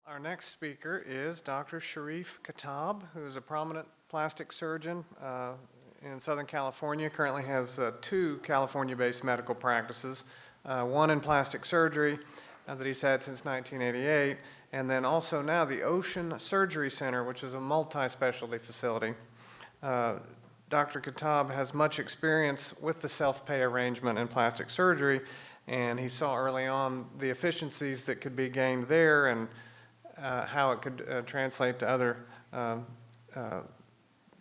Our next speaker is Dr. Sharif Khattab, who is a prominent plastic surgeon in Southern California. Currently has 2 California-based medical practices, one in plastic surgery that he's had since 1988, and then also now the Ocean Surgery Center, which is a multi-specialty facility. Dr. Khattab has much experience with the self-pay arrangement in plastic surgery, and he saw early on the efficiencies that could be gained there and how it could translate to other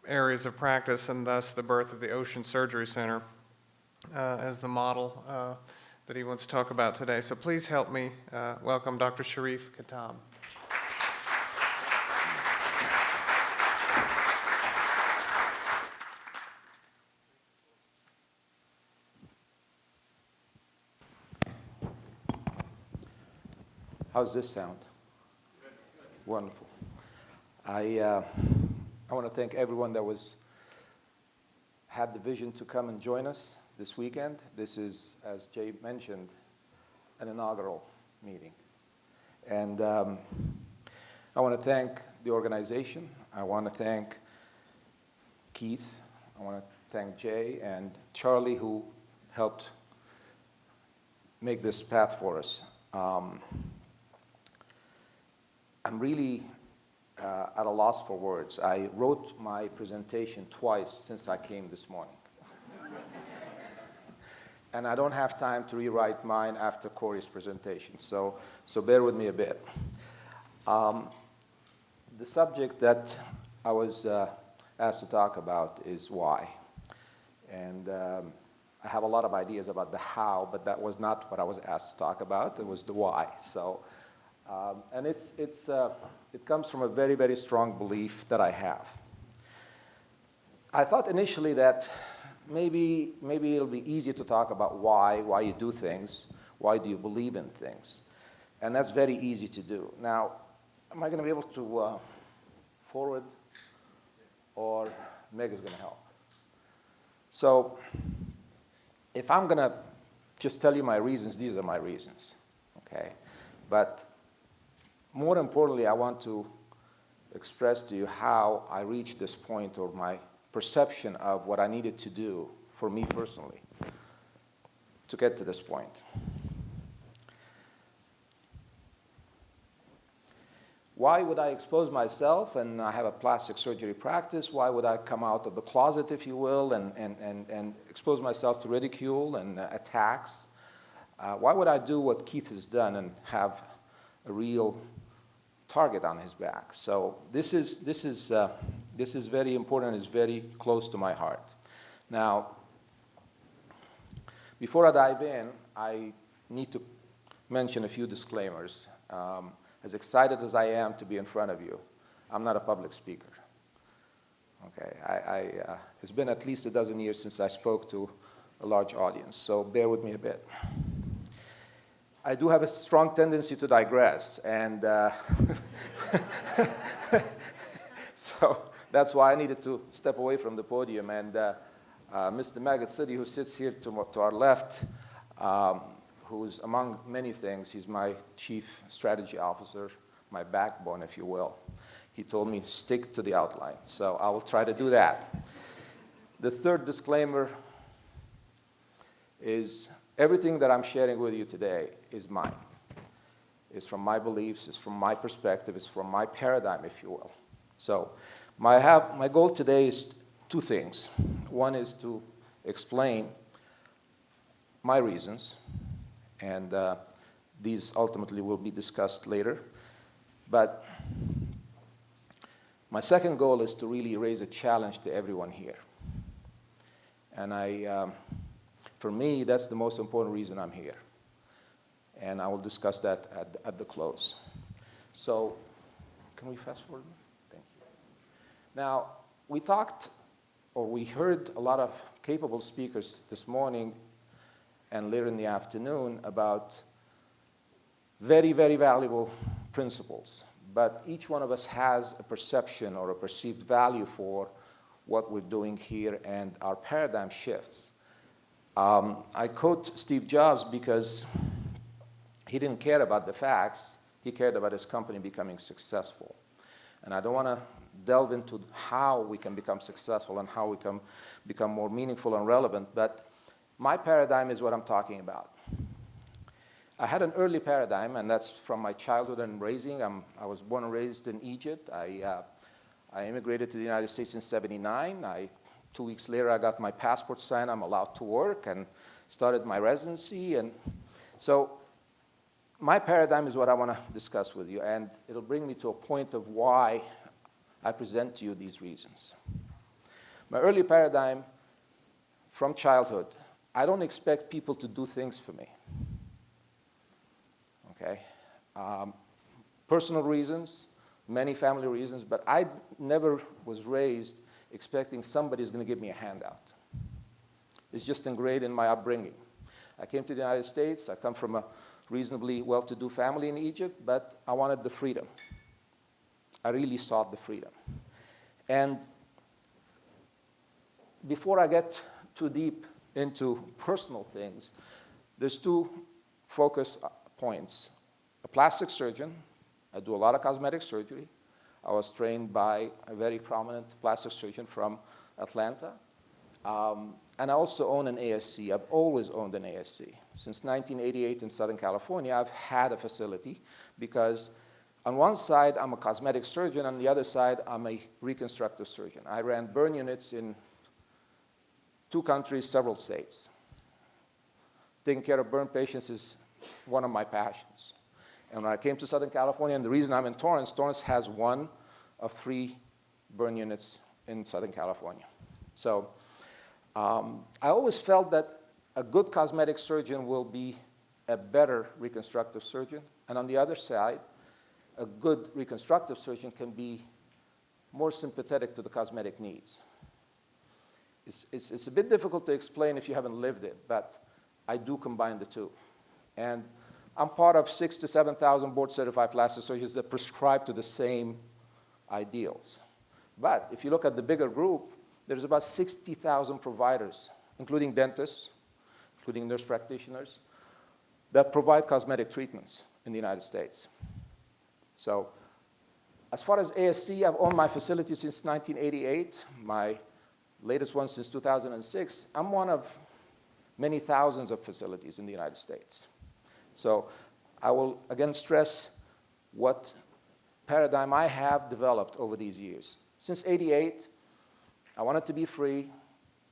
areas of practice, and thus the birth of the Ocean Surgery Center as the model that he wants to talk about today. So please help me welcome Dr. Sharif Khattab. How's this sound? Wonderful. I want to thank everyone that had the vision to come and join us this weekend. This is, as Jay mentioned, an inaugural meeting. And I want to thank the organization. I want to thank Keith. I want to thank Jay and Charlie, who helped make this path for us. I'm really at a loss for words. I wrote my presentation twice since I came this morning. And I don't have time to rewrite mine after Corey's presentation, so bear with me a bit. The subject that I was asked to talk about is why. And I have a lot of ideas about the how, but that was not what I was asked to talk about. It was the why. And it comes from a very, very strong belief that I have. I thought initially that maybe it'll be easy to talk about why you do things, why do you believe in things. And that's very easy to do. Now, am I going to be able to forward, or Meg is going to help? So if I'm going to just tell you my reasons, these are my reasons, okay? But more importantly, I want to express to you how I reached this point, or my perception of what I needed to do for me personally to get to this point. Why would I expose myself? And I have a plastic surgery practice. Why would I come out of the closet, if you will, and expose myself to ridicule and attacks? Why would I do what Keith has done and have a real target on his back? So this is very important. It's very close to my heart. Now, before I dive in, I need to mention a few disclaimers. As excited as I am to be in front of you, I'm not a public speaker. Okay, it's been at least a dozen years since I spoke to a large audience, so bear with me a bit. I do have a strong tendency to digress, and so that's why I needed to step away from the podium. And Mr. Maggot City, who sits here to our left, who's among many things, he's my chief strategy officer, my backbone, if you will. He told me stick to the outline, so I will try to do that. The third disclaimer is everything that I'm sharing with you today is mine. It's from my beliefs, it's from my perspective, it's from my paradigm, if you will. So my goal today is 2 things. One is to explain my reasons, and these ultimately will be discussed later. But my second goal is to really raise a challenge to everyone here. And for me, that's the most important reason I'm here. And I will discuss that at the close. So, can we fast forward? Thank you. Now, we heard a lot of capable speakers this morning and later in the afternoon about very, very valuable principles. But each one of us has a perception or a perceived value for what we're doing here, and our paradigm shifts. I quote Steve Jobs because he didn't care about the facts. He cared about his company becoming successful. And I don't want to delve into how we can become successful and how we can become more meaningful and relevant, but my paradigm is what I'm talking about. I had an early paradigm, and that's from my childhood and raising. I was born and raised in Egypt. I immigrated to the United States in '79. 2 weeks later, I got my passport signed. I'm allowed to work and started my residency. And so my paradigm is what I want to discuss with you, and it'll bring me to a point of why I present to you these reasons. My early paradigm from childhood, I don't expect people to do things for me. Okay? Personal reasons, many family reasons, but I never was raised expecting somebody's going to give me a handout. It's just ingrained in my upbringing. I came to the United States. I come from a reasonably well-to-do family in Egypt, but I wanted the freedom. I really sought the freedom. And before I get too deep into personal things, there's two focus points. A plastic surgeon. I do a lot of cosmetic surgery. I was trained by a very prominent plastic surgeon from Atlanta. And I also own an ASC. I've always owned an ASC. Since 1988 in Southern California, I've had a facility because on one side, I'm a cosmetic surgeon. On the other side, I'm a reconstructive surgeon. I ran burn units in 2 countries, several states. Taking care of burn patients is one of my passions. And when I came to Southern California, and the reason I'm in Torrance has 1 of 3 burn units in Southern California. So I always felt that a good cosmetic surgeon will be a better reconstructive surgeon. And on the other side, a good reconstructive surgeon can be more sympathetic to the cosmetic needs. It's a bit difficult to explain if you haven't lived it, but I do combine the two. And I'm part of 6,000 to 7,000 board-certified plastic surgeons that prescribe to the same ideals. But if you look at the bigger group, there's about 60,000 providers, including dentists, including nurse practitioners, that provide cosmetic treatments in the United States. So as far as ASC, I've owned my facility since 1988, my latest one since 2006. I'm one of many thousands of facilities in the United States. So I will again stress what paradigm I have developed over these years. Since '88, I wanted to be free.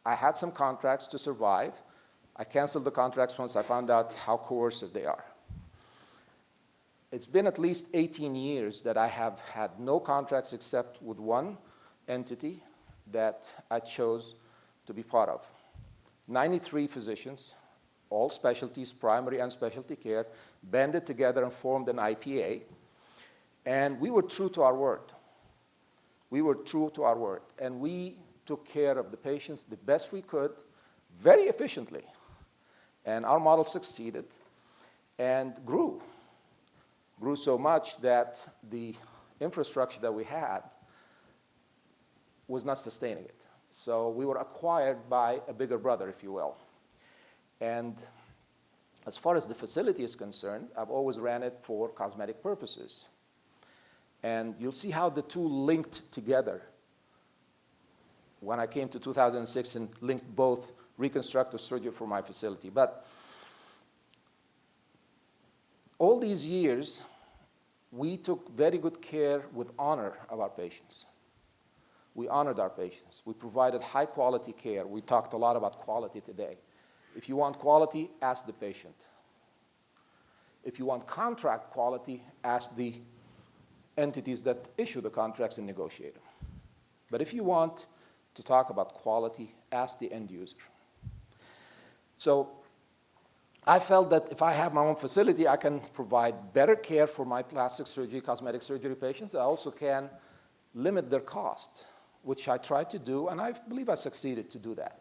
I had some contracts to survive. I canceled the contracts once I found out how coercive they are. It's been at least 18 years that I have had no contracts except with one entity that I chose to be part of. 93 physicians, all specialties, primary and specialty care, banded together and formed an IPA. And we were true to our word. We were true to our word. And we took care of the patients the best we could, very efficiently. And our model succeeded and grew. Grew so much that the infrastructure that we had was not sustaining it. So we were acquired by a bigger brother, if you will. And as far as the facility is concerned, I've always ran it for cosmetic purposes. And you'll see how the two linked together when I came to 2006 and linked both reconstructive surgery for my facility. But all these years, we took very good care with honor of our patients. We honored our patients. We provided high quality care. We talked a lot about quality today. If you want quality, ask the patient. If you want contract quality, ask the entities that issue the contracts and negotiate them. But if you want to talk about quality, ask the end user. So I felt that if I have my own facility, I can provide better care for my plastic surgery, cosmetic surgery patients. I also can limit their cost, which I tried to do, and I believe I succeeded to do that.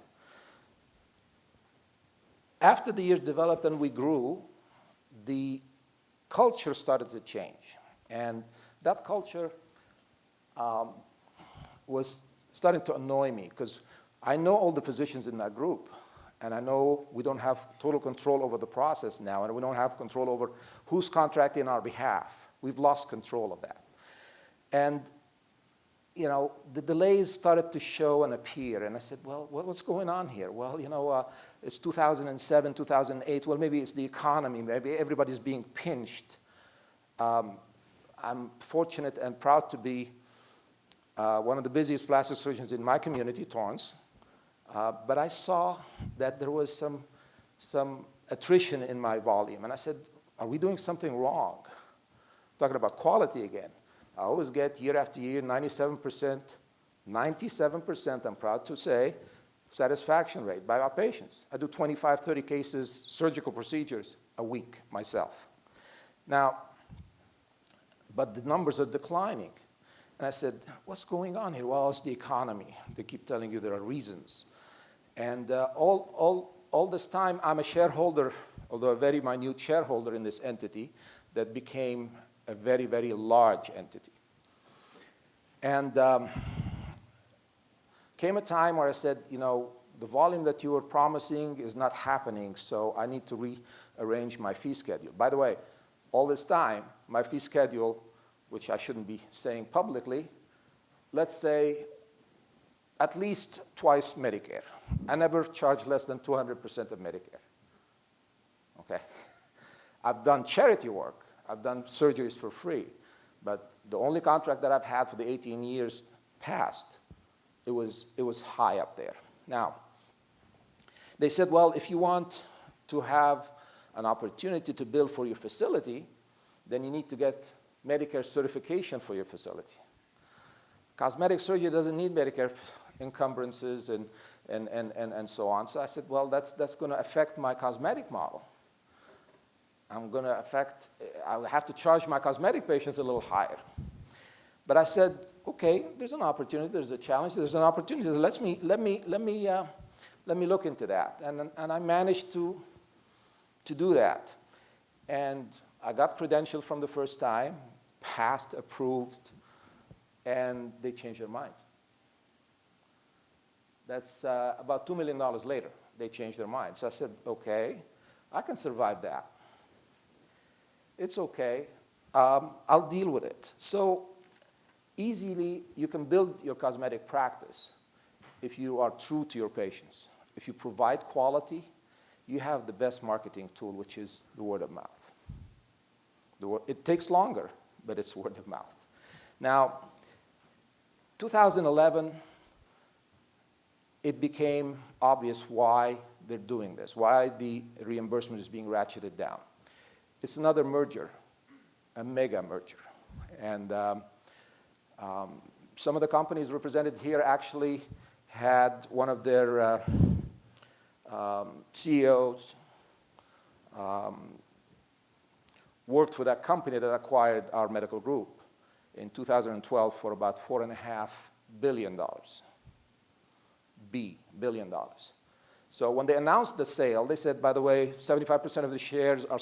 After the years developed and we grew, the culture started to change. And that culture was starting to annoy me because I know all the physicians in that group, and I know we don't have total control over the process now, and we don't have control over who's contracting on our behalf. We've lost control of that. And you know, the delays started to show and appear, and I said, well, what's going on here? Well, you know, it's 2007, 2008, well, maybe it's the economy, maybe everybody's being pinched. I'm fortunate and proud to be one of the busiest plastic surgeons in my community, Torrance, but I saw that there was some attrition in my volume, and I said, are we doing something wrong? Talking about quality again. I always get year after year 97%, I'm proud to say, satisfaction rate by our patients. I do 25, 30 cases, surgical procedures a week myself. Now, but the numbers are declining. And I said, what's going on here? Well, it's the economy. They keep telling you there are reasons. And all this time, I'm a shareholder, although a very minute shareholder in this entity that became a very, very large entity. And came a time where I said, you know, the volume that you were promising is not happening, so I need to rearrange my fee schedule. By the way, all this time, my fee schedule, which I shouldn't be saying publicly, let's say at least twice Medicare. I never charge less than 200% of Medicare. Okay? I've done charity work. I've done surgeries for free, but the only contract that I've had for the 18 years past, it was high up there. Now, they said, well, if you want to have an opportunity to bill for your facility, then you need to get Medicare certification for your facility. Cosmetic surgery doesn't need Medicare encumbrances and so on. So I said, well, that's going to affect my cosmetic model. I'll have to charge my cosmetic patients a little higher. But I said, okay, there's an opportunity, there's a challenge, there's an opportunity. Let me look into that. And I managed to do that. And I got credentialed from the first time, passed, approved, and they changed their mind. That's about $2 million later, they changed their mind. So I said, okay, I can survive that. It's okay, I'll deal with it. So easily, you can build your cosmetic practice if you are true to your patients. If you provide quality, you have the best marketing tool, which is the word of mouth. It takes longer, but it's word of mouth. Now, 2011, it became obvious why they're doing this, why the reimbursement is being ratcheted down. It's another merger, a mega merger. And some of the companies represented here actually had one of their CEOs worked for that company that acquired our medical group in 2012 for about $4.5 billion. Billion dollars. So when they announced the sale, they said, by the way, 75% of the shares are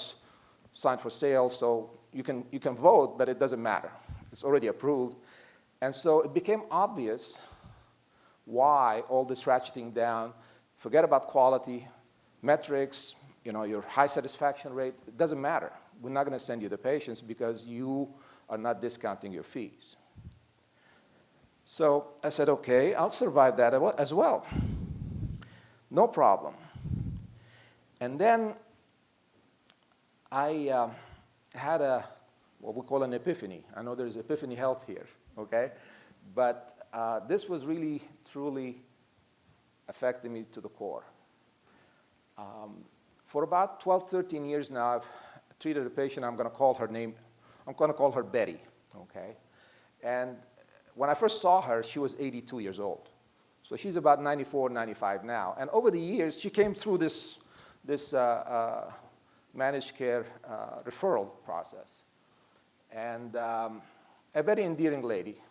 signed for sale, so you can vote, but it doesn't matter. It's already approved. And so it became obvious why all this ratcheting down, forget about quality, metrics, you know, your high satisfaction rate, it doesn't matter. We're not going to send you the patients because you are not discounting your fees. So I said, okay, I'll survive that as well. No problem. And then I had what we call an epiphany. I know there's Epiphany Health here, okay? But this was really, truly affecting me to the core. For about 12, 13 years now, I've treated a patient, I'm going to call her Betty, okay? And when I first saw her, she was 82 years old. So she's about 94, 95 now. And over the years, she came through this managed care referral process. And a very endearing lady.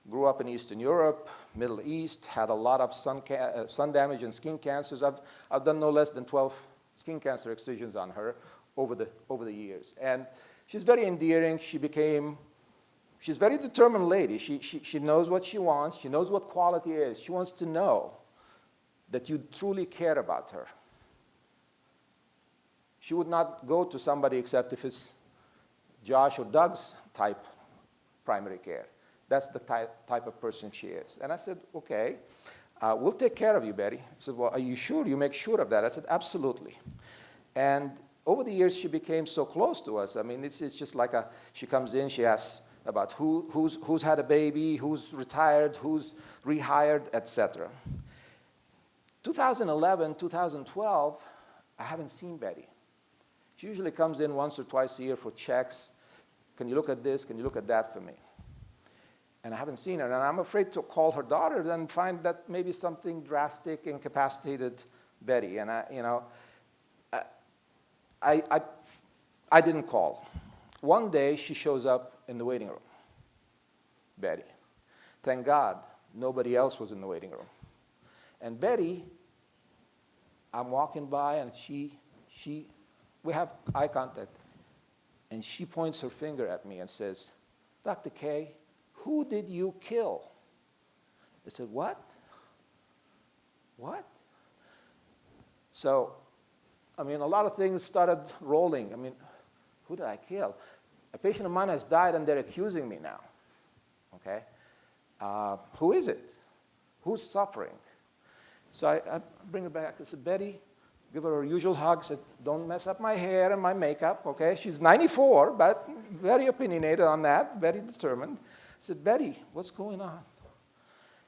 Grew up in Eastern Europe, Middle East, had a lot of sun damage and skin cancers. I've done no less than 12 skin cancer excisions on her over the years. And she's very endearing. She's a very determined lady. She knows what she wants. She knows what quality is. She wants to know that you truly care about her. She would not go to somebody except if it's Josh or Doug's type primary care. That's the type of person she is. And I said, okay, we'll take care of you, Betty. I said, well, are you sure? You make sure of that? I said, absolutely. And over the years, she became so close to us. I mean, it's just like she comes in, she asks about who's had a baby, who's retired, who's rehired, etc. 2011, 2012, I haven't seen Betty. She usually comes in once or twice a year for checks. Can you look at this? Can you look at that for me? And I haven't seen her. And I'm afraid to call her daughter and find that maybe something drastic incapacitated Betty. And I didn't call. One day, she shows up in the waiting room, Betty. Thank God, nobody else was in the waiting room. And Betty, I'm walking by, and we have eye contact, and she points her finger at me and says, Dr. K, who did you kill? I said, what? What? So, I mean, a lot of things started rolling. I mean, who did I kill? A patient of mine has died, and they're accusing me now. Okay? Who is it? Who's suffering? So I bring her back. I said, Betty, give her usual hug. I said, don't mess up my hair and my makeup, okay? She's 94, but very opinionated on that, very determined. I said, Betty, what's going on?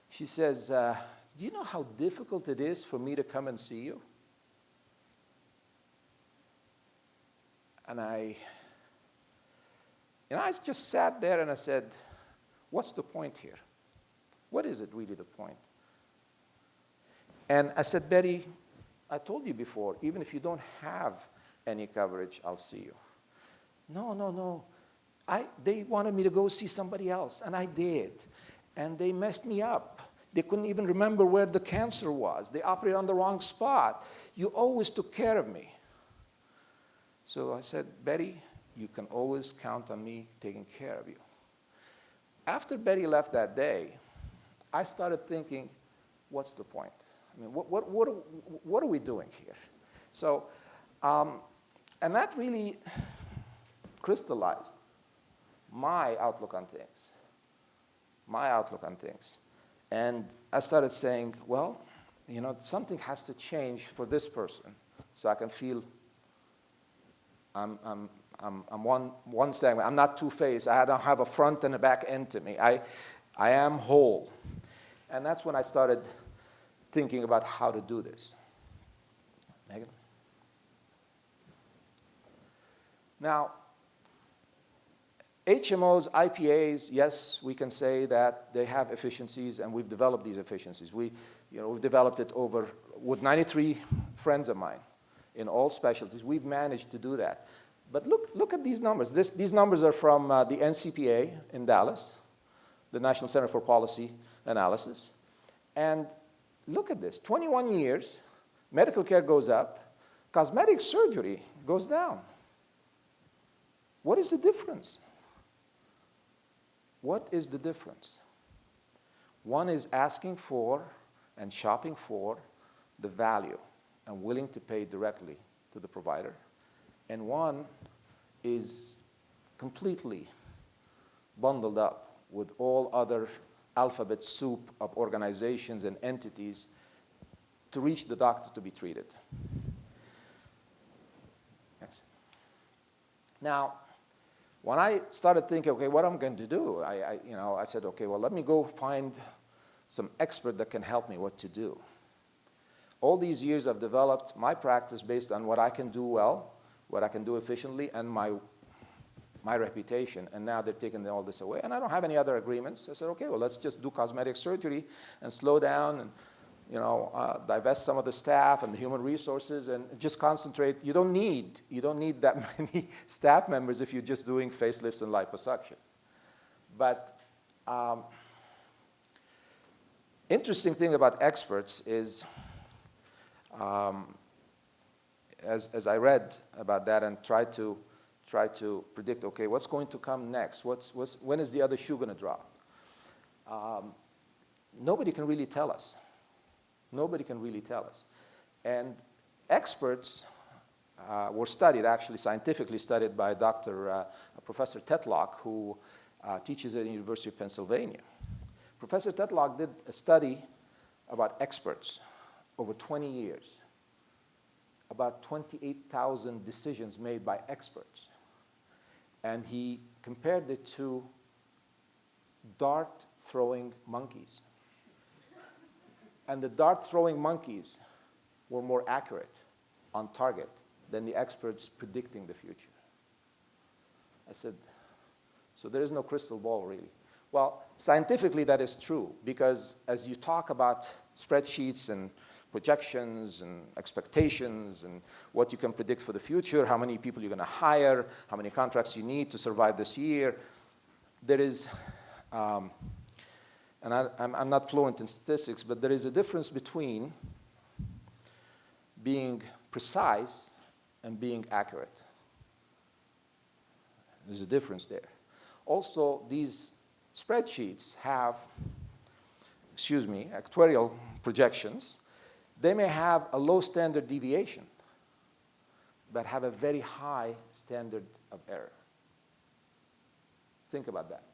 She says, do you know how difficult it is for me to come and see you? And I just sat there and I said, what's the point here? What is it really the point? And I said, Betty, I told you before, even if you don't have any coverage, I'll see you. No. They wanted me to go see somebody else, and I did. And they messed me up. They couldn't even remember where the cancer was. They operated on the wrong spot. You always took care of me. So I said, Betty, you can always count on me taking care of you. After Betty left that day, I started thinking, what's the point? I mean, what are we doing here? So, and that really crystallized my outlook on things. And I started saying, well, something has to change for this person so I can feel I'm one segment. I'm not two-faced. I don't have a front and a back end to me. I am whole. And that's when I started thinking about how to do this. Megan? Now, HMOs, IPAs, yes, we can say that they have efficiencies, and we've developed these efficiencies. We've developed it with 93 friends of mine in all specialties. We've managed to do that. But look at these numbers. These numbers are from the NCPA in Dallas, the National Center for Policy Analysis. And look at this, 21 years, medical care goes up, cosmetic surgery goes down. What is the difference? What is the difference? One is asking for and shopping for the value and willing to pay directly to the provider. And one is completely bundled up with all other alphabet soup of organizations and entities to reach the doctor to be treated. Next. Now, when I started thinking, okay, what I'm going to do, I said, okay, well, let me go find some expert that can help me what to do. All these years I've developed my practice based on what I can do well, what I can do efficiently, and my reputation, and now they're taking all this away, and I don't have any other agreements. I said, okay, well, let's just do cosmetic surgery and slow down and divest some of the staff and the human resources and just concentrate. You don't need that many staff members if you're just doing facelifts and liposuction. But interesting thing about experts is, as I read about that and tried to predict, okay, what's going to come next? When is the other shoe going to drop? Nobody can really tell us. Nobody can really tell us. And experts, were studied, actually scientifically studied by Professor Tetlock, who teaches at the University of Pennsylvania. Professor Tetlock did a study about experts over 20 years, about 28,000 decisions made by experts. And he compared it to dart-throwing monkeys. And the dart-throwing monkeys were more accurate on target than the experts predicting the future. I said, so there is no crystal ball, really. Well, scientifically, that is true, because as you talk about spreadsheets and projections and expectations and what you can predict for the future, how many people you're going to hire, how many contracts you need to survive this year, there is, and I'm not fluent in statistics, but there is a difference between being precise and being accurate. There's a difference there. Also, these spreadsheets have, actuarial projections. They may have a low standard deviation, but have a very high standard of error. Think about that.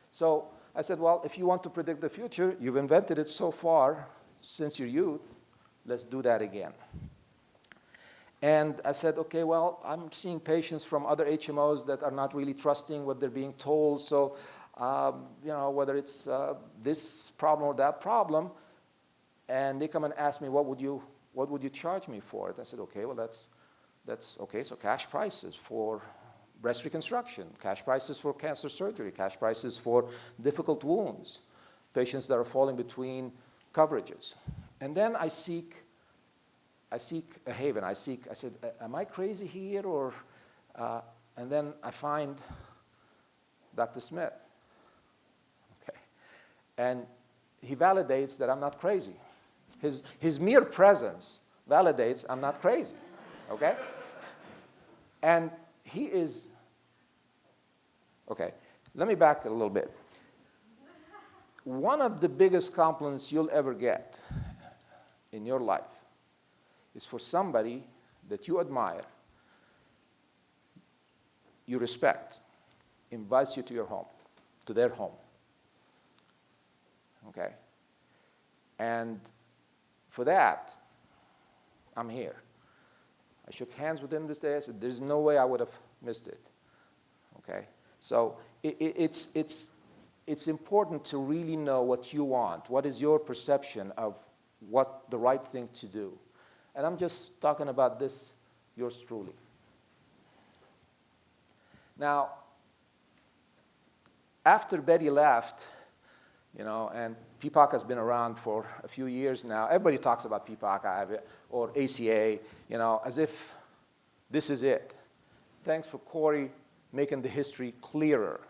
So I said, well, if you want to predict the future, you've invented it so far since your youth, let's do that again. And I said, okay, well, I'm seeing patients from other HMOs that are not really trusting what they're being told. So, whether it's this problem or that problem, and they come and ask me, what would you charge me for it? I said, okay, well, that's okay. So cash prices for breast reconstruction, cash prices for cancer surgery, cash prices for difficult wounds, patients that are falling between coverages. And then I seek a haven. I said, am I crazy here? Or, and then I find Dr. Smith. Okay. And he validates that I'm not crazy. His mere presence validates I'm not crazy. Okay? And he is, okay, let me back a little bit. One of the biggest compliments you'll ever get in your life is for somebody that you admire, you respect, invites you to your home, to their home. Okay? And for that, I'm here. I shook hands with him this day. I said, there's no way I would have missed it. Okay? So it's important to really know what you want. What is your perception of what the right thing to do? And I'm just talking about this, yours truly. Now, after Betty left, and PPAC has been around for a few years now. Everybody talks about PPAC or ACA, as if this is it. Thanks for Corey making the history clearer.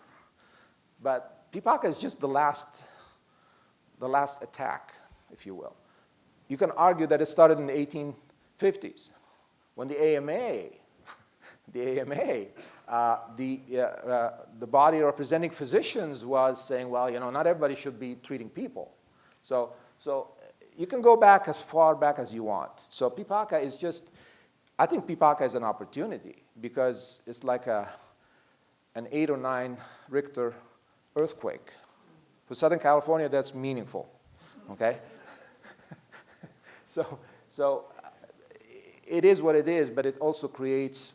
But PPAC is just the last attack, if you will. You can argue that it started in the 1850s when the AMA, the body representing physicians was saying, well, not everybody should be treating people. So you can go back as far back as you want. So PPACA is just, I think PPACA is an opportunity because it's like an 8 or 9 Richter earthquake. For Southern California, that's meaningful, okay? So it is what it is, but it also creates,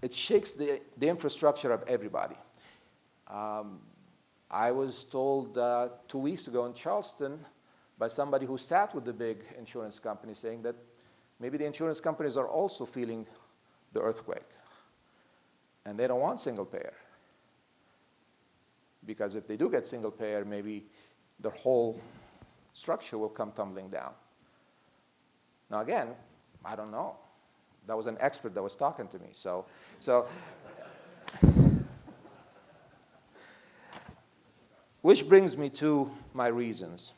it shakes the infrastructure of everybody. I was told 2 weeks ago in Charleston by somebody who sat with the big insurance company saying that maybe the insurance companies are also feeling the earthquake. And they don't want single payer. Because if they do get single payer, maybe the whole structure will come tumbling down. Now again, I don't know. That was an expert that was talking to me. So which brings me to my reasons.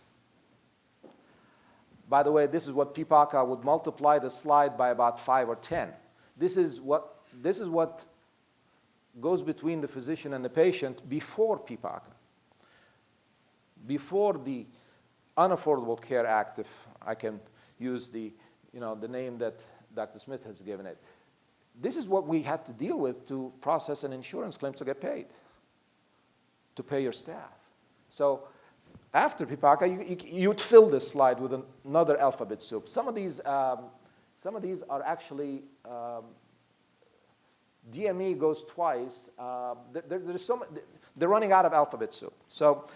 By the way, this is what PPACA would multiply the slide by about 5 or 10. This is what goes between the physician and the patient before PPACA. Before the Unaffordable Care Act, if I can use the name that Dr. Smith has given it. This is what we had to deal with to process an insurance claim to get paid, to pay your staff. So after PPAC, you'd fill this slide with another alphabet soup. Some of these are actually, DME goes twice. They're running out of alphabet soup. So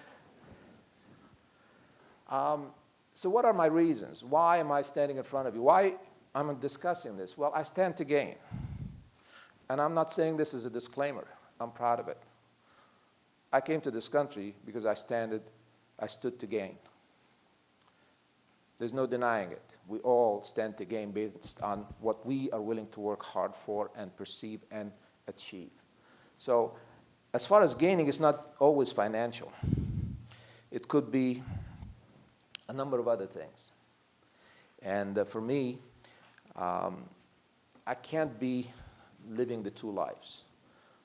what are my reasons? Why am I standing in front of you? Why am I discussing this? Well, I stand to gain. And I'm not saying this as a disclaimer. I'm proud of it. I came to this country because I stood to gain. There's no denying it. We all stand to gain based on what we are willing to work hard for and perceive and achieve. So as far as gaining, it's not always financial. It could be a number of other things. And for me, I can't be living the two lives.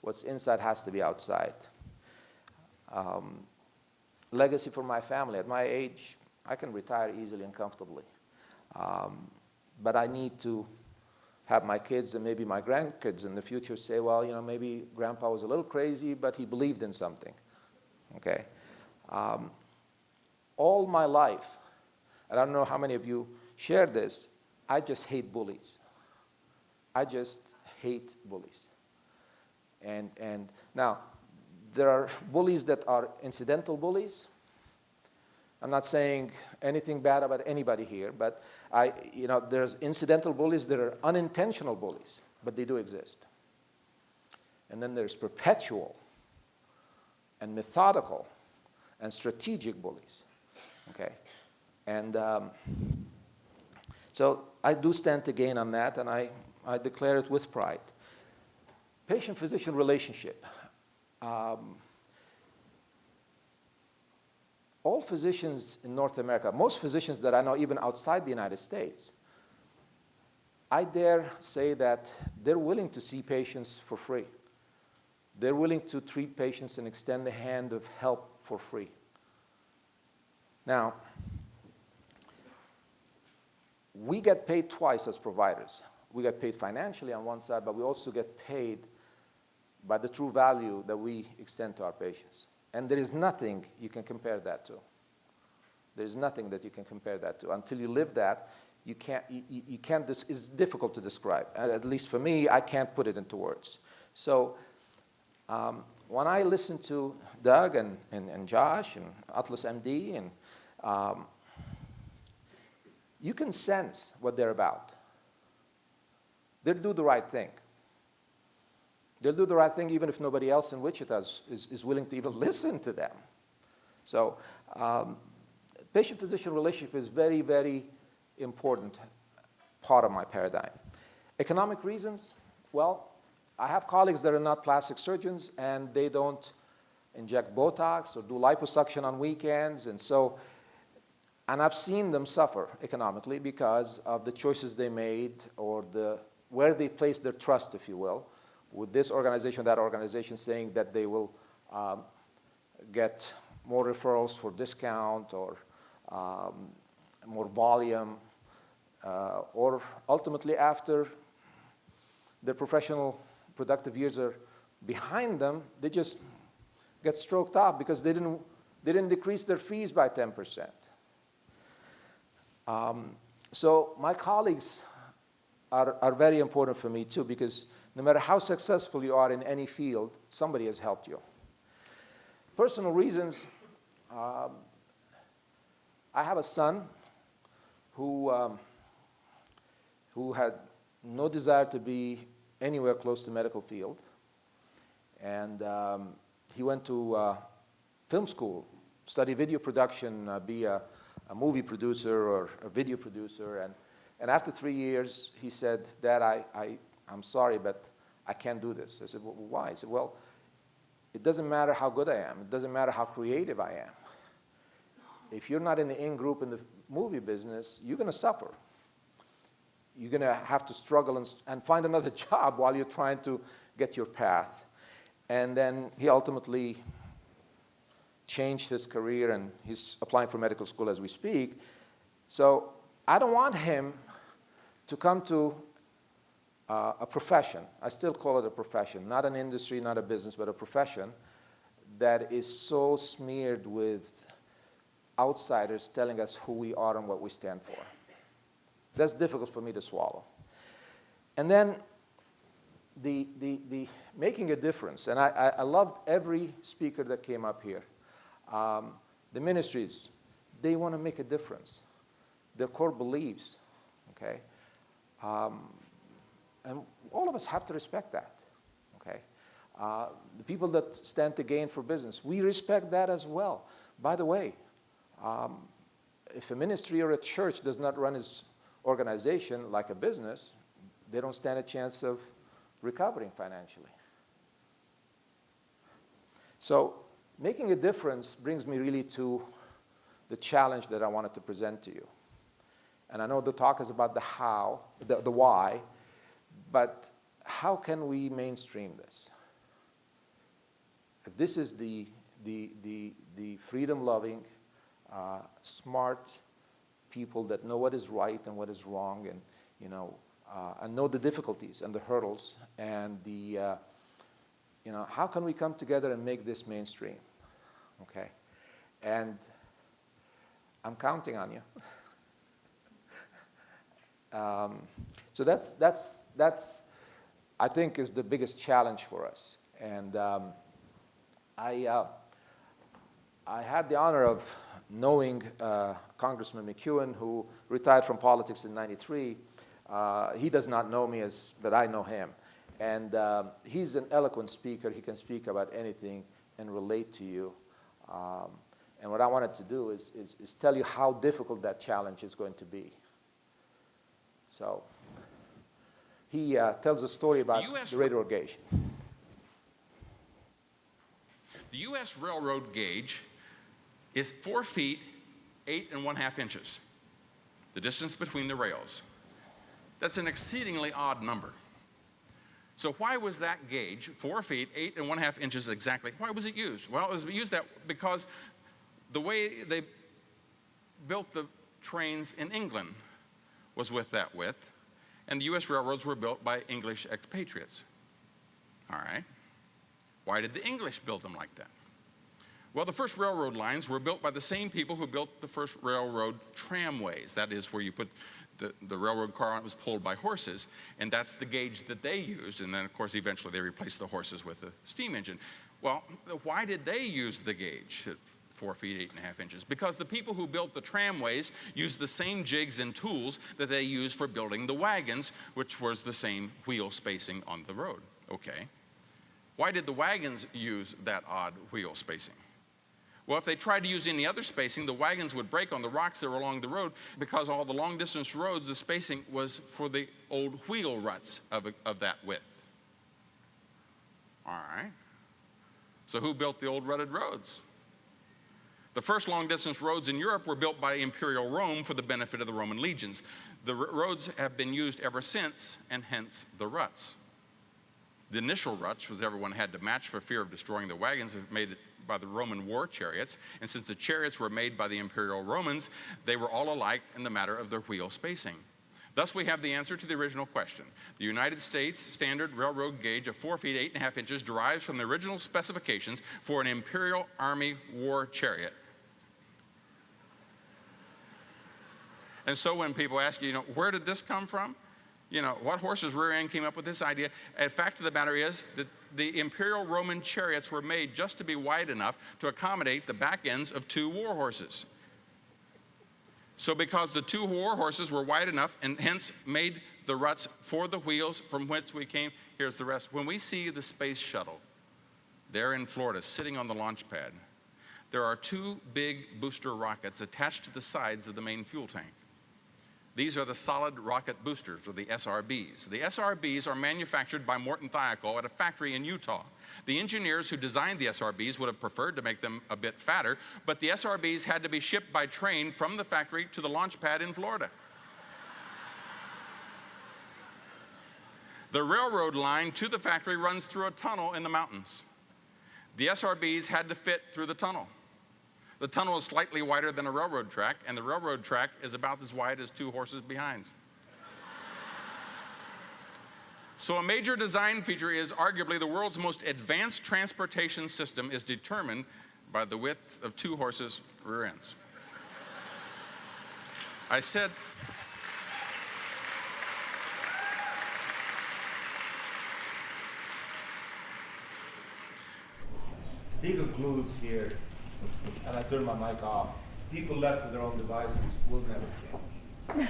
What's inside has to be outside. Legacy for my family. At my age, I can retire easily and comfortably. But I need to have my kids and maybe my grandkids in the future say, well, you know, maybe Grandpa was a little crazy, but he believed in something. Okay? All my life, and I don't know how many of you share this, I just hate bullies. I just hate bullies. And now, there are bullies that are incidental bullies. I'm not saying anything bad about anybody here, but there's incidental bullies that are unintentional bullies, but they do exist. And then there's perpetual and methodical and strategic bullies. Okay? And so I do stand to gain on that, and I declare it with pride. Patient-physician relationship. All physicians in North America, most physicians that I know even outside the United States, I dare say that they're willing to see patients for free. They're willing to treat patients and extend the hand of help for free. Now, we get paid twice as providers. We get paid financially on one side, but we also get paid by the true value that we extend to our patients. And there is nothing you can compare that to. There's nothing that you can compare that to. Until you live that, you can't, it's difficult to describe. At least for me, I can't put it into words. So when I listen to Doug and Josh and Atlas MD, and you can sense what they're about. They'll do the right thing. They'll do the right thing even if nobody else in Wichita is willing to even listen to them. So patient-physician relationship is very, very important part of my paradigm. Economic reasons, well, I have colleagues that are not plastic surgeons, and they don't inject Botox or do liposuction on weekends, and I've seen them suffer economically because of the choices they made or where they place their trust, if you will, with this organization, that organization, saying that they will get more referrals for discount or more volume, or ultimately after their professional productive years are behind them, they just get stroked off because they didn't decrease their fees by 10%. So my colleagues are very important for me too, because no matter how successful you are in any field, somebody has helped you. Personal reasons, I have a son who had no desire to be anywhere close to medical field, and he went to film school, study video production, be a movie producer or a video producer, and after 3 years, he said, "Dad, I'm sorry, but I can't do this." I said, "Well, why?" He said, "Well, it doesn't matter how good I am. It doesn't matter how creative I am. If you're not in the in-group in the movie business, you're going to suffer. You're going to have to struggle and find another job while you're trying to get your path." And then he ultimately changed his career, and he's applying for medical school as we speak. So I don't want him to come to a profession. I still call it a profession, not an industry, not a business, but a profession that is so smeared with outsiders telling us who we are and what we stand for. That's difficult for me to swallow. And then the making a difference, and I loved every speaker that came up here. The ministries, they want to make a difference. Their core beliefs, okay? And all of us have to respect that, okay? The people that stand to gain for business, we respect that as well. By the way, if a ministry or a church does not run its organization like a business, they don't stand a chance of recovering financially. So making a difference brings me really to the challenge that I wanted to present to you. And I know the talk is about the how, the why, but how can we mainstream this? If this is the freedom-loving, smart people that know what is right and what is wrong, and and know the difficulties and the hurdles, and how can we come together and make this mainstream? Okay, and I'm counting on you. So that's I think is the biggest challenge for us. And I had the honor of knowing Congressman McEwen, who retired from politics in '93. He does not know me but I know him. And he's an eloquent speaker. He can speak about anything and relate to you. And what I wanted to do is tell you how difficult that challenge is going to be. So he tells a story about the railroad gauge. The U.S. railroad gauge is 4 feet, 8 1/2 inches, the distance between the rails. That's an exceedingly odd number. So why was that gauge, 4 feet, 8 1/2 inches exactly, why was it used? Well, it was used because the way they built the trains in England was with that width, and the U.S. railroads were built by English expatriates. All right. Why did the English build them like that? Well, the first railroad lines were built by the same people who built the first railroad tramways. That is where you put the railroad car on, it was pulled by horses, and that's the gauge that they used. And then, of course, eventually they replaced the horses with a steam engine. Well, why did they use the gauge at 4 feet, 8 1/2 inches? Because the people who built the tramways used the same jigs and tools that they used for building the wagons, which was the same wheel spacing on the road. Okay. Why did the wagons use that odd wheel spacing? Well, if they tried to use any other spacing, the wagons would break on the rocks that were along the road, because all the long-distance roads, the spacing was for the old wheel ruts of that width. All right. So who built the old rutted roads? The first long-distance roads in Europe were built by Imperial Rome for the benefit of the Roman legions. The roads have been used ever since, and hence the ruts. The initial ruts, which everyone had to match for fear of destroying the wagons, were made by the Roman war chariots. And since the chariots were made by the Imperial Romans, they were all alike in the matter of their wheel spacing. Thus, we have the answer to the original question. The United States standard railroad gauge of 4 feet, 8 1/2 inches derives from the original specifications for an Imperial Army war chariot. And so when people ask you, where did this come from? What horse's rear end came up with this idea? The fact of the matter is that the Imperial Roman chariots were made just to be wide enough to accommodate the back ends of 2 war horses. So because the 2 war horses were wide enough and hence made the ruts for the wheels from whence we came, here's the rest. When we see the space shuttle there in Florida sitting on the launch pad, there are 2 big booster rockets attached to the sides of the main fuel tank. These are the solid rocket boosters, or the SRBs. The SRBs are manufactured by Morton Thiokol at a factory in Utah. The engineers who designed the SRBs would have preferred to make them a bit fatter, but the SRBs had to be shipped by train from the factory to the launch pad in Florida. The railroad line to the factory runs through a tunnel in the mountains. The SRBs had to fit through the tunnel. The tunnel is slightly wider than a railroad track, and the railroad track is about as wide as 2 horses' behinds. So a major design feature is arguably the world's most advanced transportation system is determined by the width of 2 horses' rear ends. I said, He concludes here, and I turn my mic off. People left to their own devices will never change.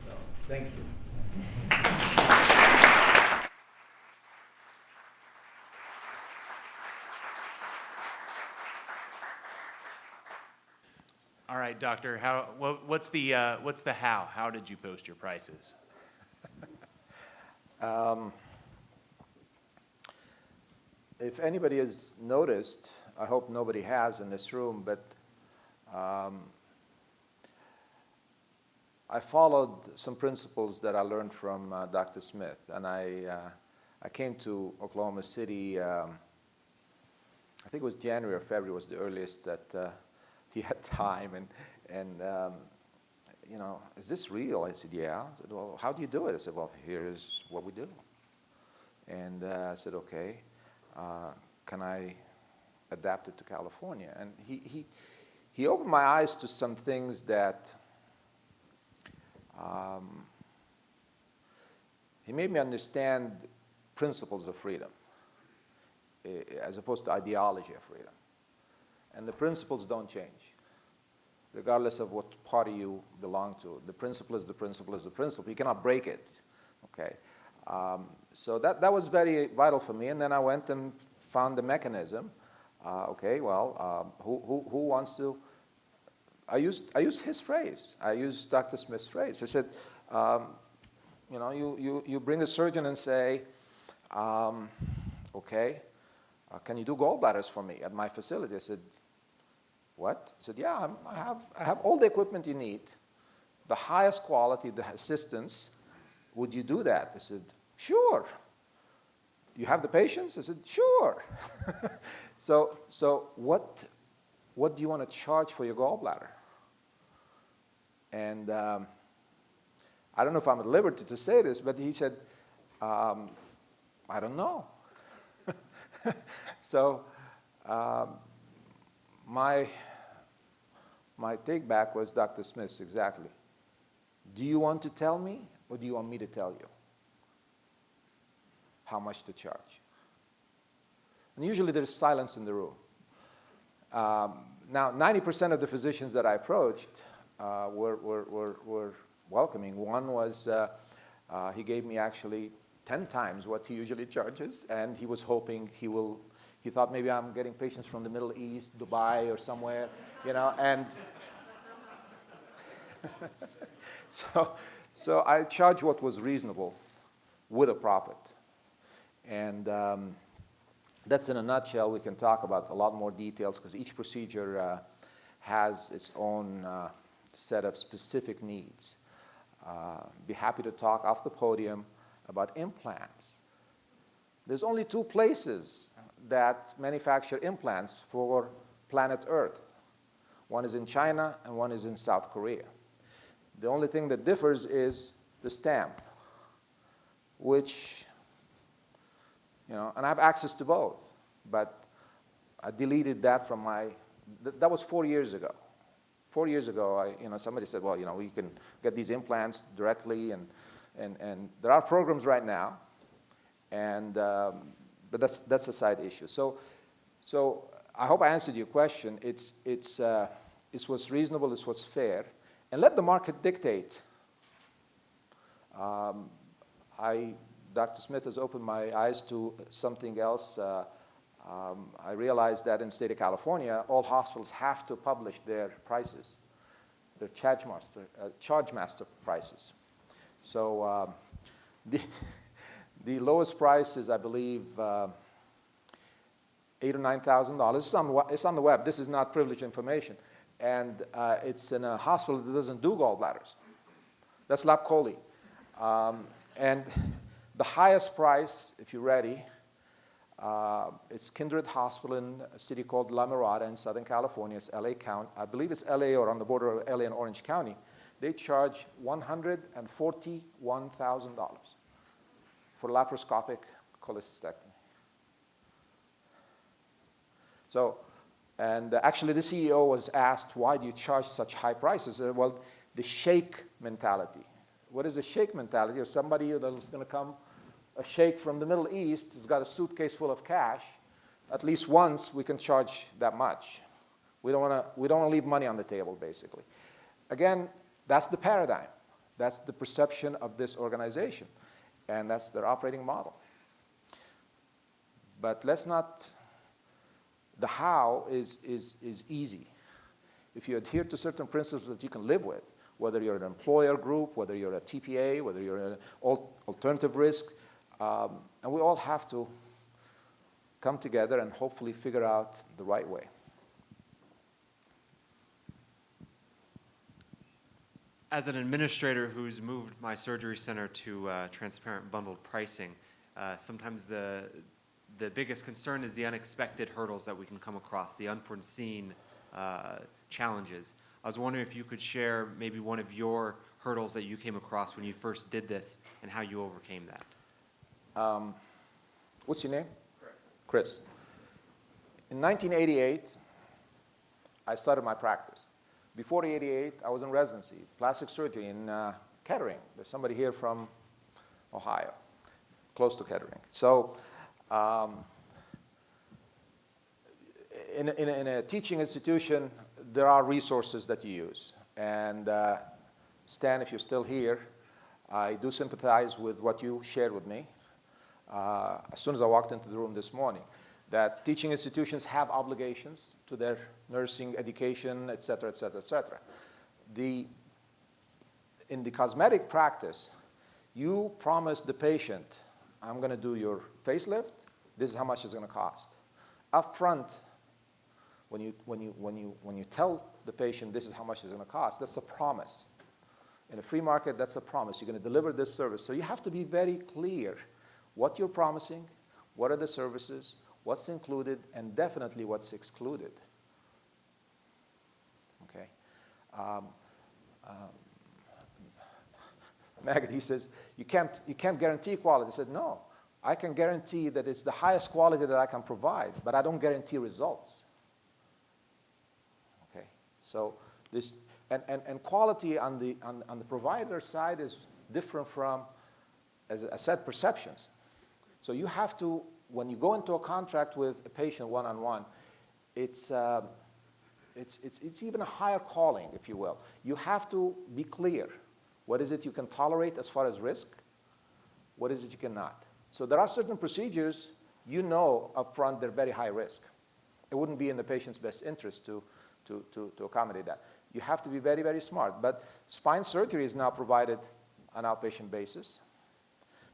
So, thank you. All right, doctor. What's the how? How did you post your prices? If anybody has noticed, I hope nobody has in this room, but I followed some principles that I learned from Dr. Smith, and I came to Oklahoma City, I think it was January or February was the earliest that he had time, and you know, is this real? I said, yeah. I said, well, how do you do it? I said, well, here's what we do. And I said, okay, can I adapt it to California? And he opened my eyes to some things that he made me understand principles of freedom as opposed to ideology of freedom. And the principles don't change, regardless of what party you belong to. The principle is the principle is the principle. You cannot break it, okay? So that was very vital for me. And then I went and found the mechanism. Okay, well, who wants to? I used his phrase. I used Dr. Smith's phrase. I said, you know, you bring a surgeon and say, okay, can you do gallbladders for me at my facility? I said, what? He said, yeah, I have all the equipment you need, the highest quality, the assistance. Would you do that? I said, sure. You have the patients? I said, sure. So what do you want to charge for your gallbladder? And I don't know if I'm at liberty to say this, but he said, I don't know. So my take back was Dr. Smith's exactly. Do you want to tell me, or do you want me to tell you how much to charge? And usually there's silence in the room. Now, 90% of the physicians that I approached were welcoming. One was, he gave me actually 10 times what he usually charges, and he was hoping he thought maybe I'm getting patients from the Middle East, Dubai or somewhere, you know, and so I charged what was reasonable with a profit. And that's in a nutshell. We can talk about a lot more details because each procedure has its own set of specific needs. Be happy to talk off the podium about implants. There's only 2 places that manufacture implants for planet Earth. One is in China and one is in South Korea. The only thing that differs is the stamp, which, you know, and I have access to both, but I deleted that from my, that was 4 years ago. 4 years ago, somebody said, well, you know, we can get these implants directly, and there are programs right now, and but that's a side issue. So I hope I answered your question. It's what's reasonable, it's what's fair, and let the market dictate. Dr. Smith has opened my eyes to something else. I realized that in the state of California, all hospitals have to publish their prices, their charge master prices. So the lowest price is, I believe, $8,000 or $9,000. It's on the web. This is not privileged information. And it's in a hospital that doesn't do gallbladders. That's Lab Coli. And the highest price, if you're ready, it's Kindred Hospital in a city called La Mirada in Southern California. It's LA County. I believe it's LA or on the border of LA and Orange County. They charge $141,000 for laparoscopic cholecystectomy. So, and actually the CEO was asked, why do you charge such high prices? Well, the sheikh mentality. What is a sheikh mentality? Of somebody that's going to come, a sheikh from the Middle East has got a suitcase full of cash. At least once we can charge that much. We don't want to leave money on the table, basically. Again, that's the paradigm. That's the perception of this organization. And that's their operating model. But let's not, the how is easy. If you adhere to certain principles that you can live with, whether you're an employer group, whether you're a TPA, whether you're an alternative risk, and we all have to come together and hopefully figure out the right way. As an administrator who's moved my surgery center to transparent bundled pricing, sometimes the biggest concern is the unexpected hurdles that we can come across, the unforeseen challenges. I was wondering if you could share maybe one of your hurdles that you came across when you first did this and how you overcame that. What's your name? Chris. In 1988, I started my practice. Before 88, I was in residency, plastic surgery in Kettering. There's somebody here from Ohio, close to Kettering. So in a teaching institution, there are resources that you use. And Stan, if you're still here, I do sympathize with what you shared with me as soon as I walked into the room this morning, that teaching institutions have obligations to their nursing education, et cetera, et cetera, et cetera. In the cosmetic practice, you promise the patient, I'm going to do your facelift, this is how much it's going to cost. Up front, when you tell the patient this is how much it's going to cost, that's a promise. In a free market, that's a promise. You're going to deliver this service. So you have to be very clear what you're promising, what are the services, what's included, and definitely what's excluded. Okay. Maggie, he says, you can't guarantee quality. I said, no, I can guarantee that it's the highest quality that I can provide, but I don't guarantee results. Okay. So this, and quality on the provider side is different from, as I said, perceptions. So you have to, when you go into a contract with a patient one-on-one, it's even a higher calling, if you will. You have to be clear. What is it you can tolerate as far as risk? What is it you cannot? So there are certain procedures you know up front they're very high risk. It wouldn't be in the patient's best interest to accommodate that. You have to be very, very smart. But spine surgery is now provided on outpatient basis,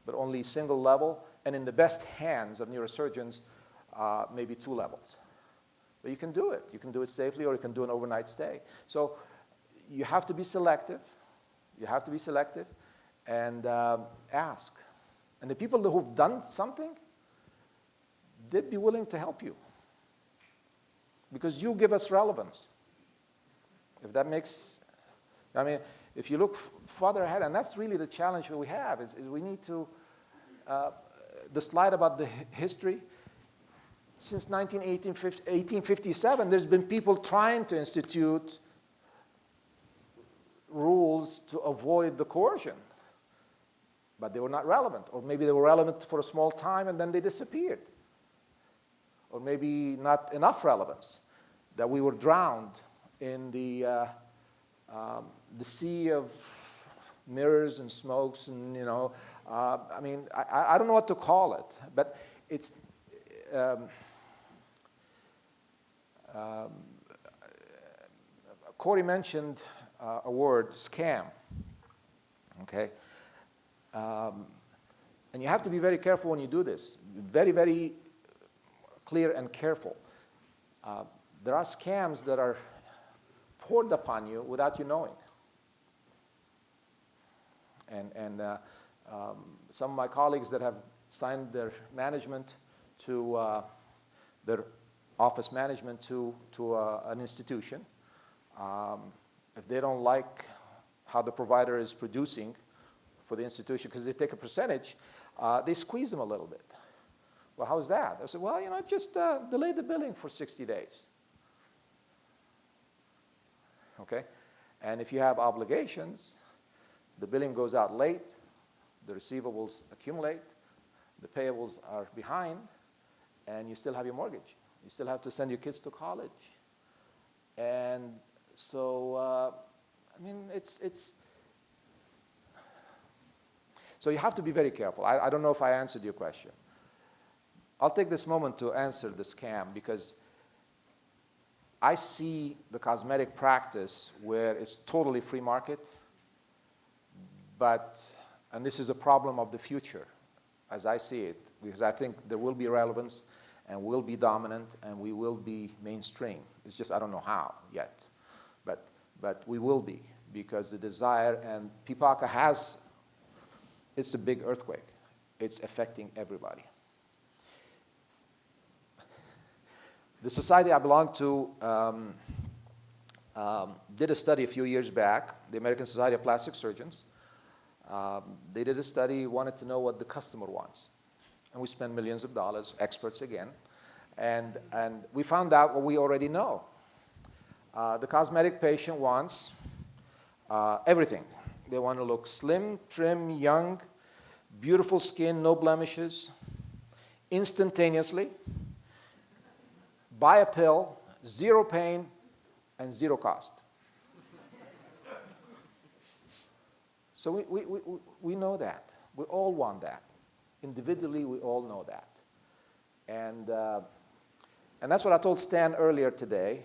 but only single level, and in the best hands of neurosurgeons, maybe 2 levels. But you can do it. You can do it safely, or you can do an overnight stay. So you have to be selective. You have to be selective and ask. And the people who've done something, they'd be willing to help you because you give us relevance. If that makes, I mean, if you look farther ahead, and that's really the challenge that we have, is we need to, the slide about the history, since 1857, there's been people trying to institute rules to avoid the coercion, but they were not relevant, or maybe they were relevant for a small time and then they disappeared, or maybe not enough relevance, that we were drowned in the sea of mirrors and smokes, and I mean, I don't know what to call it, but it's Corey mentioned a word, scam, okay? And you have to be very careful when you do this. Very, very clear and careful. There are scams that are poured upon you without you knowing. And some of my colleagues that have signed their management to their office management to an institution, if they don't like how the provider is producing for the institution, because they take a percentage, they squeeze them a little bit. Well, how's that? I said, well, you know, just delay the billing for 60 days. Okay? And if you have obligations, the billing goes out late, the receivables accumulate, the payables are behind, and you still have your mortgage. You still have to send your kids to college. And so, I mean, so you have to be very careful. I don't know if I answered your question. I'll take this moment to answer the scam because I see the cosmetic practice where it's totally free market, and this is a problem of the future, as I see it, because I think there will be relevance and will be dominant and we will be mainstream. It's just I don't know how yet, but we will be because the desire, and PPAC has, it's a big earthquake. It's affecting everybody. The society I belong to did a study a few years back, the American Society of Plastic Surgeons. They did a study, wanted to know what the customer wants. And we spent millions of dollars, experts again, and we found out what we already know. The cosmetic patient wants everything. They want to look slim, trim, young, beautiful skin, no blemishes, instantaneously. Buy a pill, zero pain, and zero cost. So we know that. We all want that. Individually, we all know that. And that's what I told Stan earlier today.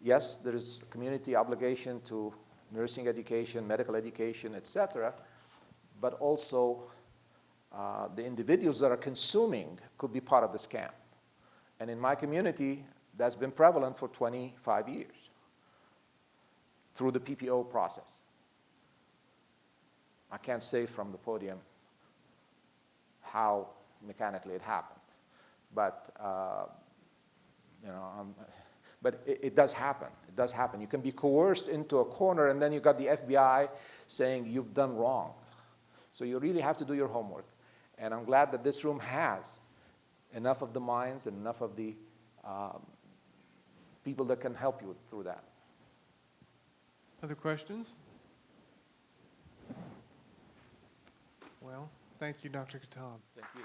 Yes, there is community obligation to nursing education, medical education, etc. But also, the individuals that are consuming could be part of the scam. And in my community, that's been prevalent for 25 years through the PPO process. I can't say from the podium how mechanically it happened, but you know, but it does happen. It does happen. You can be coerced into a corner, and then you got the FBI saying you've done wrong. So you really have to do your homework. And I'm glad that this room has enough of the minds and enough of the people that can help you through that. Other questions? Well, thank you, Dr. Khattab. Thank you.